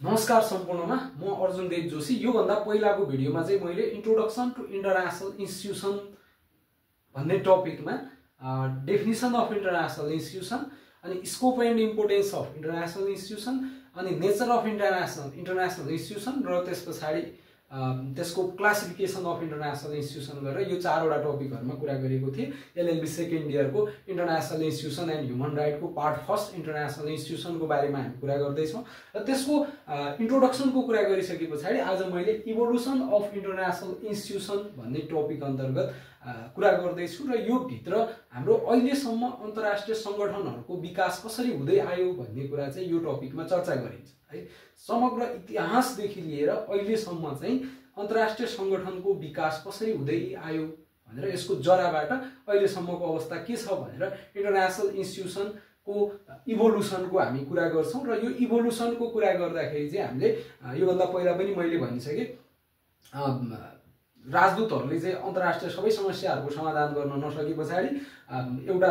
नमस्कार सम्पूर्णमा म अर्जुन देव जोशी। यो भन्दा पहिलाको भिडियोमा चाहिँ मैले इन्ट्रोडक्सन टु इन्टरनेशनल इन्स्टिट्युसन भन्ने टपिकमा डेफिनिसन अफ इन्टरनेशनल इन्स्टिट्युसन अनि scope and importance of international institution अनि नेचर अफ इन्टरनेशनल इन्स्टिट्युसन र त्यसपछि त्यसको क्लासिफिकेसन अफ इन्टरनेशनल इन्स्टिट्युसन गरेर यो चारवटा टपिकहरुमा कुरा गरेको थिए। एलएलबी सेकेन्ड इयरको इन्टरनेशनल इन्स्टिट्युसन एन्ड ह्युमन राइटको पार्ट फर्स्ट इन्टरनेशनल इन्स्टिट्युसनको बारेमा हामी कुरा गर्दै छौं र त्यसको इन्ट्रोडक्सनको कुरा गरिसके पछाडी आज मैले इभोल्युसन अफ इन्टरनेशनल इन्स्टिट्युसन भन्ने टपिक अन्तर्गत कुरा गर्दै छु र यो भित्र हाम्रो अहिलेसम्म अन्तर्राष्ट्रिय संगठनहरुको विकास कसरी हुँदै आयो भन्ने कुरा चाहिँ यो टपिकमा चर्चा गरिन्छ है। समग्र इतिहासदेखि लिएर अहिलेसम्म चाहिँ अन्तर्राष्ट्रिय संगठनको विकास कसरी हुँदै आयो भनेर यसको जराबाट अहिलेसम्मको अवस्था के छ भनेर इन्टरनेशनल इन्स्टिट्युसनको इभोल्युसनको हामी कुरा गर्छौं र यो इभोल्युसनको कुरा गर्दाखेरि चाहिँ हामीले यो भन्दा पहिला पनि मैले भनिसके राजदूतहरूले चाहिँ अन्तर्राष्ट्रिय सबै समस्याहरूको समाधान गर्न नसके पछाडी एउटा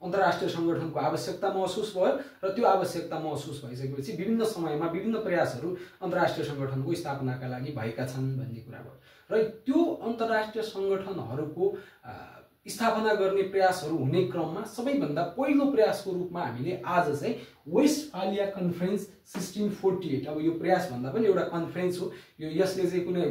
अन्तर्राष्ट्रिय संगठनको आवश्यकता महसुस भयो र त्यो आवश्यकता महसुस भइसकेपछि विभिन्न समयमा विभिन्न प्रयासहरू अन्तर्राष्ट्रिय संगठनको स्थापनाका लागि भएका छन् भन्ने कुरा भयो र त्यो अन्तर्राष्ट्रिय संगठनहरूको स्थापना गर्ने प्रयासहरू हुने क्रममा सबैभन्दा पहिलो प्रयासको रूपमा हामीले आज चाहिँ वेस्टफालिया कन्फरेन्स 1648 अब यो प्रयास भन्दा पनि एउटा कन्फरेन्स हो। यो यसले चाहिँ कुनै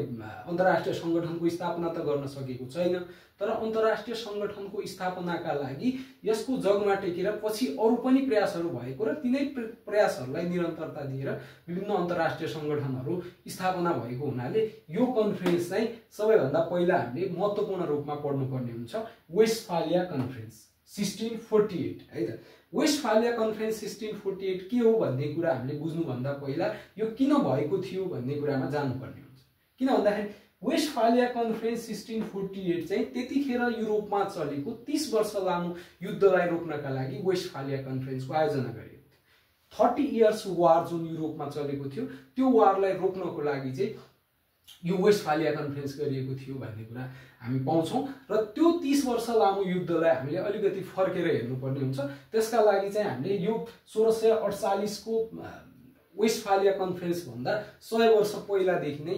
अन्तर्राष्ट्रिय संगठनको स्थापना त गर्न सकेको छैन, तर अन्तर्राष्ट्रिय संगठनको स्थापनाका लागि यसको जगमा टेकेर पछि अरु पनि प्रयासहरू भएको र तिनै प्रयासहरूलाई निरन्तरता दिएर विभिन्न अन्तर्राष्ट्रिय संगठनहरू स्थापना भएको हुनाले यो कन्फरेन्स चाहिँ सबैभन्दा पहिला हामीले महत्त्वपूर्ण रूपमा पढ्नुपर्ने हुन्छ वेस्टफालिया कन्फरेन्स 1648 है त। वेस्टफालिया कन्फरेन्स 1648 के हो भन्ने कुरा हामीले बुझ्नु भन्दा पहिला यो किन भएको थियो भन्ने कुरामा जानुपर्ने हुन्छ। किन भन्दाखेरि वेस्टफालिया कन्फरेन्स 1648 चाहिँ त्यतिखेर युरोपमा चलेको 30 वर्ष लामो युद्धलाई रोक्नका लागि वेस्टफालिया कन्फरेन्सको आयोजना गरिएको थियो। 30 इयर्स वार जुन युरोपमा चलेको थियो त्यो वारलाई रोक्नको लागि चाहिँ यो वेस्टफालिया कन्फरेन्स गरिएको थियो भन्ने कुरा हामी पाउँछौं र त्यो 30 वर्ष लामो युद्धलाई हामीले अलिकति फर्केर हेर्नुपर्ने हुन्छ। त्यसका लागि चाहिँ हामीले यो 1648 को वेस्टफालिया कन्फरेन्स भन्दा 100 वर्ष पहिलादेखि नै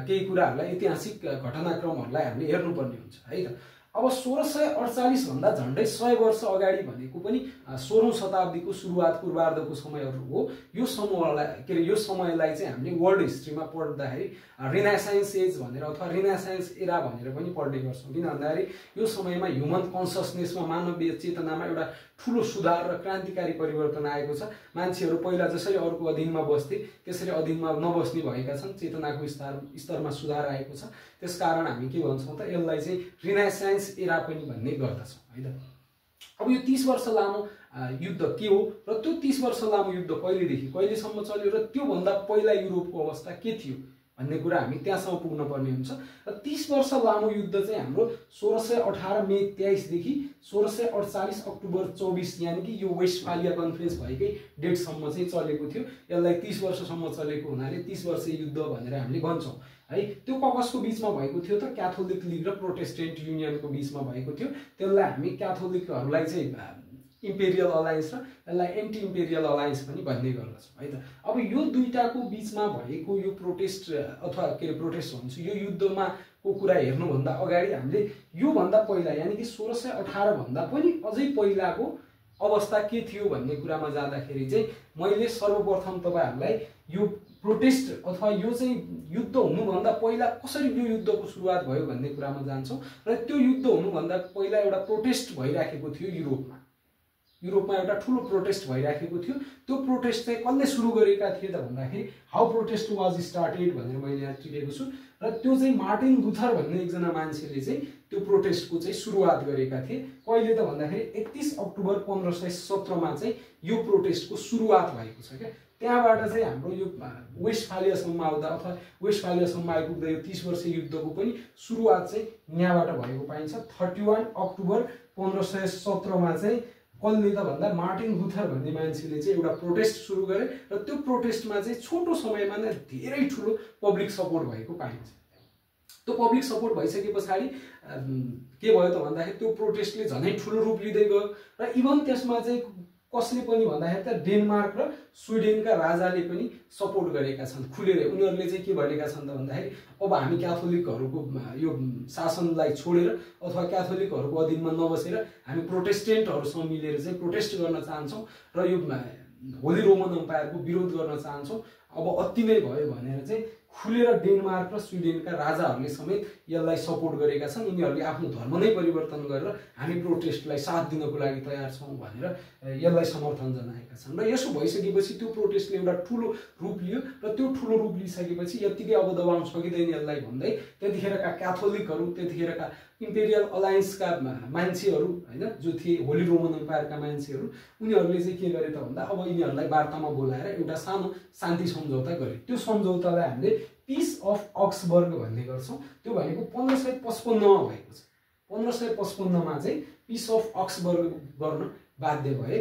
केही कुराहरुलाई ऐतिहासिक घटनाक्रमहरुलाई हामीले हेर्नुपर्ने हुन्छ है त। अब 1648 भन्दा झन्डै 100 वर्ष अगाडि भनेको पनि 16औं शताब्दीको सुरुवात पूर्वार्धको समयहरु हो। यो समूहलाई यो समयलाई चाहिँ हामीले वर्ल्ड हिस्ट्रीमा पढ्दाखेरि रिनासान्स एज भनेर अथवा रिनासान्स एरा भनेर पनि पढ्ने गर्छौं। किन भन्दाखेरि यो समयमा ह्युमन कन्ससनेसमा मानवीय चेतनामा एउटा ठूलो सुधार र क्रान्तिकारी परिवर्तन आएको छ। मान्छेहरु पहिला जसरी अरूको अधीनमा बस्थे त्यसरी अधीनमा नबस्ने भएका छन्, चेतनाको स्तरमा सुधार आएको छ। त्यसकारण हामी के भन्छौं त यसलाई चाहिँ रिनासान्स एरा पनि भन्ने गर्दछौं है त। अब यो 30 वर्ष लामो युद्ध के हो र त्यो 30 वर्ष लामो युद्ध कहिलेदेखि कहिलेसम्म चल्यो र त्यो भन्दा पहिला युरोपको अवस्था के थियो भन्ने कुरा हामी त्यहाँसम्म पुग्न पर्ने हुन्छ। र 30 वर्ष लामो युद्ध चाहिँ हाम्रो 1618 मे 23 देखि 1648 अक्टोबर 24 यानी कि यो वेस्टफालिया कन्फरेन्स भएकै डेटसम्म चाहिँ चलेको थियो। यसलाई 30 वर्षसम्म चलेको हुनाले 30 वर्ष युद्ध भनेर हामीले भन्छौं है। त्यो कसको बीचमा भएको थियो त क्याथोलिक लीग र प्रोटेस्टेन्ट युनियनको बीचमा भएको थियो। त्यसलाई हामी क्याथोलिकहरुलाई चाहिँ इम्पेरियल अलायन्स र यसलाई एन्टी इम्पेरियल अलायन्स पनि भन्ने गर्दछौं है त। अब यो दुईटाको बीचमा भएको यो प्रोटेस्ट अथवा के प्रोटेस्ट भन्छ यो युद्धमा को कुरा हेर्नु भन्दा अगाडि हामीले यो भन्दा पहिला यानी कि 1618 भन्दा पनि अझै पहिलाको अवस्था के थियो भन्ने कुरामा जाँदाखेरि चाहिँ मैले सर्वप्रथम तपाईहरुलाई यो प्रोटेस्ट अथवा यो चाहिँ युद्ध हुनु भन्दा पहिला कसरी यो युद्धको सुरुवात भयो भन्ने कुरामा जान्छौं। र त्यो युद्ध हुनु भन्दा पहिला एउटा प्रोटेस्ट भइराखेको थियो युरोपमा एउटा ठूलो प्रोटेस्ट भइराखेको थियो। त्यो प्रोटेस्ट चाहिँ कसले सुरु गरेका थिए त भन्दाखेरि हाउ प्रोटेस्ट वाज स्टार्टेड भनेर मैले यहाँ लेखेको छु र त्यो चाहिँ मार्टिन लुथर भन्ने एकजना मान्छेले चाहिँ त्यो प्रोटेस्टको चाहिँ सुरुवात गरेका थिए। कहिले त भन्दाखेरि 31 अक्टोबर 1517 मा चाहिँ यो प्रोटेस्टको सुरुवात भएको छ के। त्यहाँबाट चाहिँ हाम्रो यो वेस्टफालियासम्म आउँदा अथवा वेस्टफालियासम्म आइपुग्दा यो 30 वर्ष युद्धको पनि सुरुवात चाहिँ यहाँबाट भएको पाइन्छ। 31 अक्टोबर 1517 मा चाहिँ कसले त भन्दा मार्टिन लुथर भन्ने मान्छेले चाहिँ एउटा प्रोटेस्ट सुरु गरे र त्यो प्रोटेस्टमा चाहिँ छोटो समयमा नै धेरै ठूलो पब्लिक सपोर्ट भएको पाइन्छ। त्यो पब्लिक सपोर्ट भइसके पछाडी के भयो त भन्दाखेरि त्यो प्रोटेस्टले झनै ठूलो रूप लिँदै गयो र इभन त्यसमा चाहिँ कसले पनि भन्दाखेरि त डेनमार्क र स्विडेनका राजाले पनि सपोर्ट गरेका छन् खुलेर। उनीहरूले चाहिँ के भनेका छन् त भन्दाखेरि अब हामी क्याथोलिकहरूको यो शासनलाई छोडेर अथवा क्याथोलिकहरूको अधीनमा नबसेर हामी प्रोटेस्टेन्टहरूसँग मिलेर चाहिँ प्रोटेस्ट गर्न चाहन्छौँ र यो होली रोमन एम्पायरको विरोध गर्न चाहन्छौँ। अब अति नै भयो भनेर चाहिँ खुलेर डेनमार्क र स्विडेनका राजाहरूले समेत यसलाई सपोर्ट गरेका छन्। यिनीहरूले आफ्नो धर्म नै परिवर्तन गरेर हामी प्रोटेस्टलाई साथ दिनको लागि तयार छौँ भनेर यसलाई समर्थन जनाएका छन्। र यसो भइसकेपछि त्यो प्रोटेस्टले एउटा ठुलो रूप लियो र त्यो ठुलो रूप लिइसकेपछि यत्तिकै अब दबाउन सकिँदैन यसलाई भन्दै त्यतिखेरका क्याथोलिकहरू, त्यतिखेरका इम्पेरियल अलायन्सका मान्छेहरू हैन जो थिए होली रोमन एम्पायरका मान्छेहरू, उनीहरूले चाहिँ के गरे त भन्दा अब यिनीहरूलाई वार्तामा बोलाएर एउटा सानो शान्ति सम्झौता गरे। त्यो सम्झौतालाई हामीले पिस अफ अक्सबर्ग भन्ने गर्छौँ। त्यो भनेको 1555 मा भएको छ। 1555 मा चाहिँ पिस अफ अक्सबर्ग गर्न बाध्य भए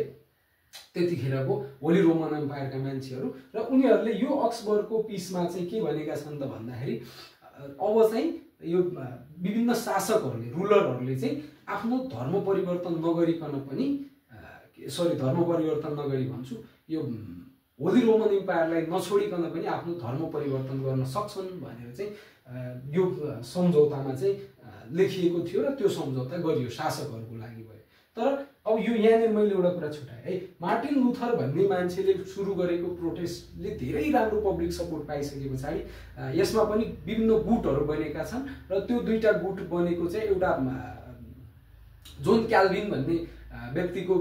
त्यतिखेरको होली रोमन एम्पायरका मान्छेहरू। र उनीहरूले यो अक्सबर्गको पिसमा चाहिँ के भनेका छन् त भन्दाखेरि अब चाहिँ यो विभिन्न शासकहरूले, रुलरहरूले चाहिँ आफ्नो धर्म परिवर्तन नगरिकन पनि धर्म परिवर्तन नगरी भन्छु, यो होली रोमन एम्पायरलाई नछोडिकन पनि आफ्नो धर्म परिवर्तन गर्न सक्छन् भनेर चाहिँ यो सम्झौतामा चाहिँ लेखिएको थियो र त्यो सम्झौता गरियो, शासकहरूको लागि भयो। तर अब यो यहाँनिर मैले एउटा कुरा छुटाएँ है, मार्टिन लुथर भन्ने मान्छेले सुरु गरेको प्रोटेस्टले धेरै राम्रो पब्लिक सपोर्ट पाइसके पछाडि यसमा पनि विभिन्न गुटहरू बनेका छन् र त्यो दुईटा गुट बनेको चाहिँ एउटा जोन क्याल्भिन भन्ने व्यक्तिको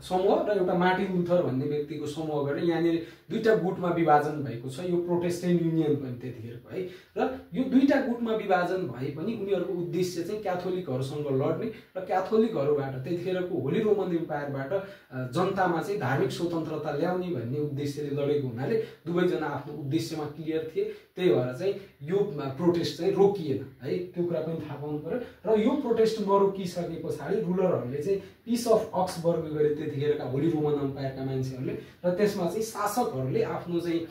समूह र एउटा मार्टिन लुथर भन्ने व्यक्तिको समूह गरेर यहाँनिर दुईटा गुटमा विभाजन भएको छ। यो प्रोटेस्टेन्ट युनियन पनि त्यतिखेरको है। र यो दुईटा गुटमा विभाजन भए पनि उनीहरूको उद्देश्य चाहिँ क्याथोलिकहरूसँग लड्ने र क्याथोलिकहरूबाट त्यतिखेरको होली रोमन एम्पायरबाट जनतामा चाहिँ धार्मिक स्वतन्त्रता ल्याउने भन्ने उद्देश्यले लडेको हुनाले दुवैजना आफ्नो उद्देश्यमा क्लियर थिए। त्यही भएर चाहिँ यो प्रोटेस्ट चाहिँ रोकिएन है, त्यो कुरा पनि थाहा पाउनु पर्यो। र यो प्रोटेस्ट नरोकिसके पछाडि रुलरहरूले चाहिँ पिस अफ अक्सबर्ग गरे त्यतिखेरका होली रोमन एम्पायरका मान्छेहरूले। र त्यसमा चाहिँ शासकहरूले आफ्नो चाहिँ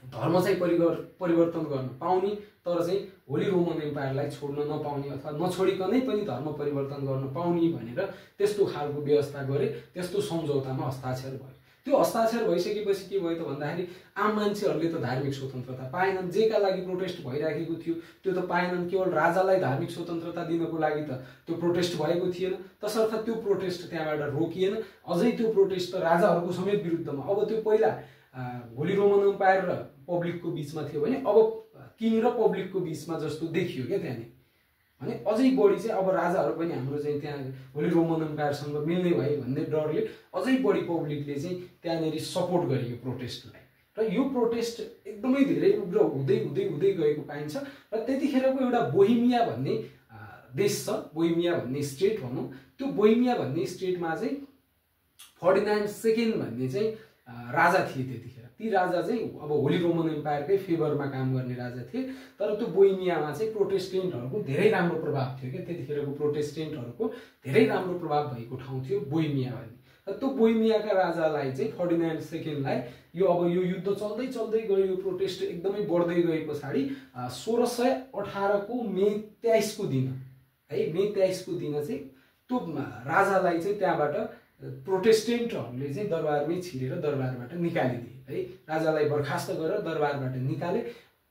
धर्म चाहिँ परिवर्तन गर्न पाउने तर चाहिँ होली रोमन एम्पायरलाई छोड्न नपाउने अथवा नछोडिकनै पनि धर्म परिवर्तन गर्न पाउने भनेर त्यस्तो खालको व्यवस्था गरे। त्यस्तो सम्झौतामा हस्ताक्षर भयो। त्यो हस्ताक्षर भइसकेपछि के भयो त भन्दाखेरि आम मान्छेहरूले त धार्मिक स्वतन्त्रता पाएनन्। जेका लागि प्रोटेस्ट भइराखेको थियो त्यो त पाएनन्। केवल राजालाई धार्मिक स्वतन्त्रता दिनको लागि त त्यो प्रोटेस्ट भएको थिएन। तसर्थ त्यो प्रोटेस्ट त्यहाँबाट रोकिएन। अझै त्यो प्रोटेस्ट त राजाहरूको समेत विरुद्धमा, अब त्यो पहिला होली रोमन एम्पायर र पब्लिकको बिचमा थियो भने अब किङ र पब्लिकको बिचमा जस्तो देखियो क्या त्यहाँनिर। भने अझै बढी चाहिँ अब राजाहरू पनि हाम्रो चाहिँ त्यहाँ होली रोमन एम्पायरसँग मिल्ने भए भन्ने डरले अझै बढी पब्लिकले चाहिँ त्यहाँनिर सपोर्ट गरियो प्रोटेस्टलाई। र यो प्रोटेस्ट एकदमै धेरै उग्र हुँदै हुँदै हुँदै गएको पाइन्छ। र त्यतिखेरको एउटा बोहेमिया भन्ने देश छ, बोहेमिया भन्ने स्टेट भनौँ। त्यो बोहेमिया भन्ने स्टेटमा चाहिँ फर्डिनान्ड सेकेन्ड भन्ने चाहिँ राजा थिए त्यतिखेर। ती राजा चाहिँ अब होली रोमन एम्पायरकै फेभरमा काम गर्ने राजा थिए। तर त्यो बोहेमियामा चाहिँ प्रोटेस्टेन्टहरूको धेरै राम्रो प्रभाव थियो क्या। त्यतिखेरको प्रोटेस्टेन्टहरूको धेरै राम्रो प्रभाव भएको ठाउँ थियो बोहेमिया भन्ने। र त्यो बोहेमियाका राजालाई चाहिँ फर्डिनान्ड सेकेन्डलाई यो अब यो युद्ध चल्दै चल्दै गयो, यो प्रोटेस्ट एकदमै बढ्दै गए पछाडि 1618 को मे 23 को दिन है, मे 23 को दिन चाहिँ त्यो राजालाई चाहिँ त्यहाँबाट प्रोटेस्टेन्टहरूले चाहिँ दरबारमै छिरेर दरबारबाट निकालिदिए है। राजालाई बर्खास्त गरेर दरबारबाट निकाले।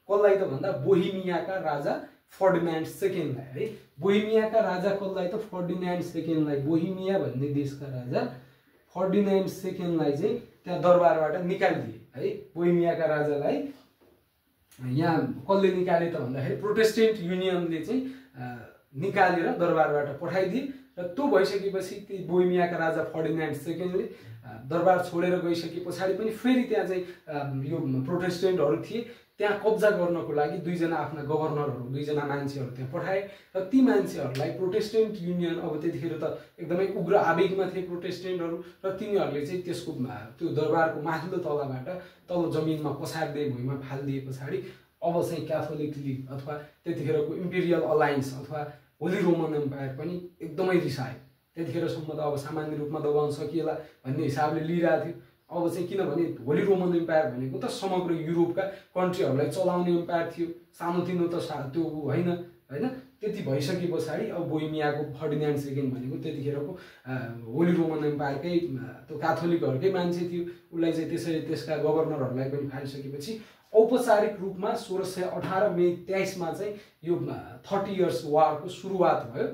कसलाई त भन्दा बोहेमियाका राजा फर्डिनान्ड सेकेन्डलाई है। बोहेमियाका राजा कसलाई त फर्डिनान्ड सेकेन्डलाई, बोहेमिया भन्ने देशका राजा फर्डिनान्ड सेकेन्डलाई चाहिँ त्यहाँ दरबारबाट निकालिदिए है। बोहेमियाका राजालाई यहाँ कसले निकाले त भन्दाखेरि प्रोटेस्टेन्ट युनियनले चाहिँ निकालेर दरबारबाट पठाइदिए। र त्यो भइसकेपछि ती बोहेमियाका राजा फर्डिनान्ड सेकेन्डले दरबार छोडेर गइसके पछाडि पनि फेरि त्यहाँ चाहिँ यो प्रोटेस्टेन्टहरू थिए, त्यहाँ कब्जा गर्नको लागि दुईजना आफ्ना गभर्नरहरू, दुईजना मान्छेहरू त्यहाँ पठाए। र ती मान्छेहरूलाई प्रोटेस्टेन्ट युनियन, अब त्यतिखेर त एकदमै उग्र आवेगमा थिए प्रोटेस्टेन्टहरू, र तिनीहरूले चाहिँ त्यसको त्यो दरबारको माथिल्लो तलाबाट तल जमिनमा पछारिदिए, भुइँमा फालिदिए पछाडि अब चाहिँ क्याथोलिक लिग अथवा त्यतिखेरको इम्पेरियल अलायन्स अथवा होली रोमन एम्पायर पनि एकदमै रिसायो। त्यतिखेरसम्म त अब सामान्य रूपमा दबाउन सकिएला भन्ने हिसाबले लिइरहेको थियो। अब चाहिँ किनभने होली रोमन एम्पायर भनेको त समग्र युरोपका कन्ट्रीहरूलाई चलाउने एम्पायर थियो, सानोतिनो त त्यो होइन हैन। त्यति भइसके पछाडि अब बोहेमियाको फर्डिनान्ड सेकेन्ड भनेको त्यतिखेरको होली रोमन एम्पायरकै त्यो क्याथोलिकहरूकै मान्छे थियो। उसलाई चाहिँ त्यसरी त्यसका गभर्नरहरूलाई पनि फालिसकेपछि औपचारिक रूपमा 1618 मे 23 मा चाहिँ यो 30 इयर्स वारको सुरुवात भयो।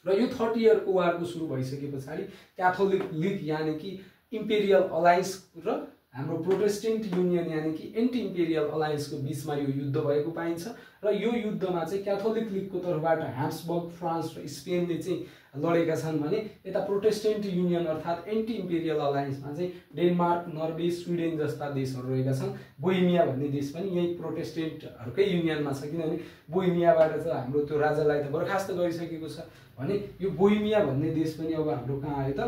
र यो 30 इयरको वारको सुरु भइसके पछाडि क्याथोलिक लिग यानि कि इम्पेरियल अलायन्स र हाम्रो प्रोटेस्टेन्ट युनियन यानि कि एन्टी इम्पेरियल अलायन्सको बीचमा यो युद्ध भएको पाइन्छ। र यो युद्धमा चाहिँ क्याथोलिक लिगको तर्फबाट ह्याब्सबर्ग, फ्रान्स र स्पेनले चाहिँ लडेका छन् भने यता प्रोटेस्टेन्ट युनियन अर्थात् एन्टी इम्पेरियल अलायन्समा चाहिँ डेनमार्क, नर्वे, स्विडेन जस्ता देशहरू रहेका छन्। बोहेमिया भन्ने देश पनि यही प्रोटेस्टेन्टहरूकै युनियनमा छ, किनभने बोहेमियाबाट चाहिँ हाम्रो त्यो राजालाई त बर्खास्त गरिसकेको छ भने यो बोहेमिया भन्ने देश पनि अब हाम्रो कहाँ आयो त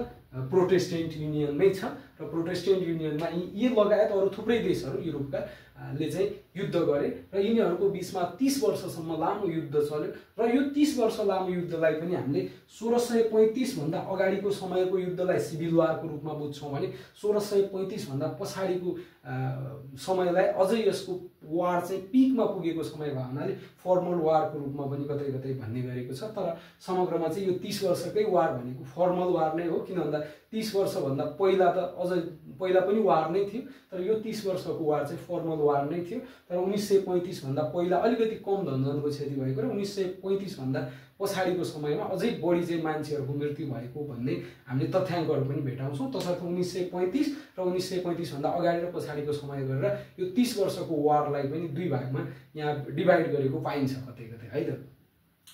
प्रोटेस्टेन्ट युनियनमै छ। र प्रोटेस्टेन्ट युनियनमा यी लगायत अरू थुप्रै देशहरू युरोपका ले चाहिँ युद्ध गरे र यिनीहरूको बीचमा 30 वर्षसम्म लामो युद्ध चल्यो। र यो 30 वर्ष लामो युद्धलाई पनि हामीले 1635 भन्दा अगाडिको समयको युद्धलाई सिभिल वारको रूपमा बुझ्छौँ भने 1635 भन्दा पछाडिको समयलाई अझै यसको वार चाहिँ पिकमा पुगेको समय भयो हुनाले फर्मल वारको रूपमा पनि कतै कतै भन्ने गरेको छ। तर समग्रमा चाहिँ यो 30 वर्षकै वार भनेको फर्मल वार नै हो, किन भन्दा 30 वर्षभन्दा पहिला त अझ पहिला पनि वार नै थियो, तर यो 30 वर्षको वार चाहिँ फर्मल वार नै थियो। तर 1935 भन्दा पहिला अलिकति कम धनजनको क्षति भएको र 1935 भन्दा पछाडिको समयमा अझै बढी चाहिँ मान्छेहरूको मृत्यु भएको भन्ने हामीले तथ्याङ्कहरू पनि भेटाउँछौँ। तसर्थ 1935 र 1935 भन्दा अगाडि र पछाडिको समय गरेर यो 30 वर्षको वारलाई पनि दुई भागमा यहाँ डिभाइड गरेको पाइन्छ कतै कतै है त।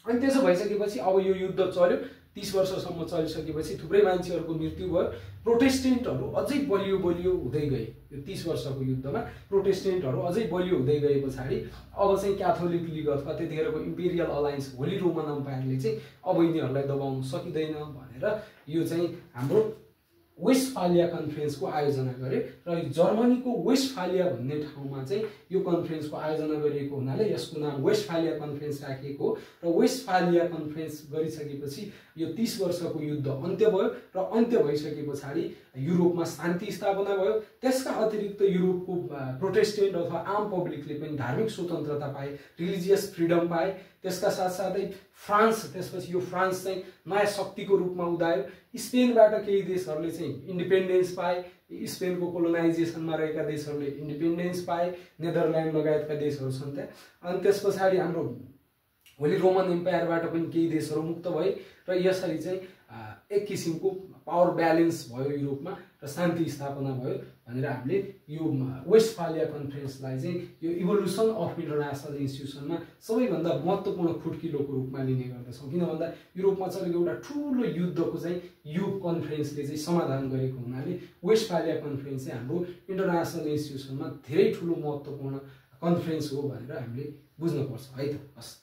अनि त्यसो भइसकेपछि अब यो युद्ध चल्यो, 30 वर्षसम्म चलिसकेपछि थुप्रै मान्छेहरूको मृत्यु भयो। प्रोटेस्टेन्टहरू अझै बलियो हुँदै गए। यो 30 वर्षको युद्धमा प्रोटेस्टेन्टहरू अझै बलियो हुँदै गए पछाडि अब चाहिँ क्याथोलिक लिग अथवा त्यतिखेरको इम्पेरियल अलायन्स होली रोमन एम्पायरले चाहिँ अब यिनीहरूलाई दबाउन सकिँदैन भनेर यो चाहिँ हाम्रो वेस्टफालिया कन्फरेन्सको आयोजना गरे। र जर्मनीको वेस्टफालिया भन्ने ठाउँमा चाहिँ यो कन्फरेन्सको आयोजना गरिएको हुनाले यसको नाम वेस्टफालिया कन्फरेन्स राखिएको हो। र वेस्टफालिया कन्फरेन्स गरिसकेपछि यो 30 वर्षको युद्ध अन्त्य भयो र अन्त्य भइसके पछाडि युरोपमा शान्ति स्थापना भयो। त्यसका अतिरिक्त युरोपको प्रोटेस्टेन्ट अथवा आम पब्लिकले पनि धार्मिक स्वतन्त्रता पाए, रिलिजियस फ्रिडम पाए। त्यसका साथसाथै फ्रान्स, त्यसपछि यो फ्रान्स चाहिँ नयाँ शक्तिको रूपमा उदायो। स्पेनबाट केही देशहरूले चाहिँ इन्डिपेन्डेन्स पाए, स्पेनको कोलोनाइजेसनमा रहेका देशहरूले इन्डिपेन्डेन्स पाए, नेदरल्यान्ड लगायतका देशहरू छन् त्यहाँ। अनि त्यस पछाडि हाम्रो होली रोमन एम्पायरबाट पनि केही देशहरू मुक्त भए र यसरी चाहिँ एक किसिमको पावर ब्यालेन्स भयो युरोपमा र शान्ति स्थापना भयो भनेर हामीले यो वेस्टफालिया कन्फरेन्सलाई चाहिँ यो इभोल्युसन अफ इन्टरनेसनल इन्स्टिट्युसनमा सबैभन्दा महत्त्वपूर्ण खुड्किलोको रूपमा लिने गर्दछौँ। किन भन्दा युरोपमा चलेको एउटा ठुलो युद्धको चाहिँ यो कन्फरेन्सले चाहिँ समाधान गरेको हुनाले वेस्टफालिया कन्फरेन्स चाहिँ हाम्रो इन्टरनेसनल इन्स्टिट्युसनमा धेरै ठुलो महत्त्वपूर्ण कन्फरेन्स हो भनेर हामीले बुझ्नुपर्छ है त। हस्।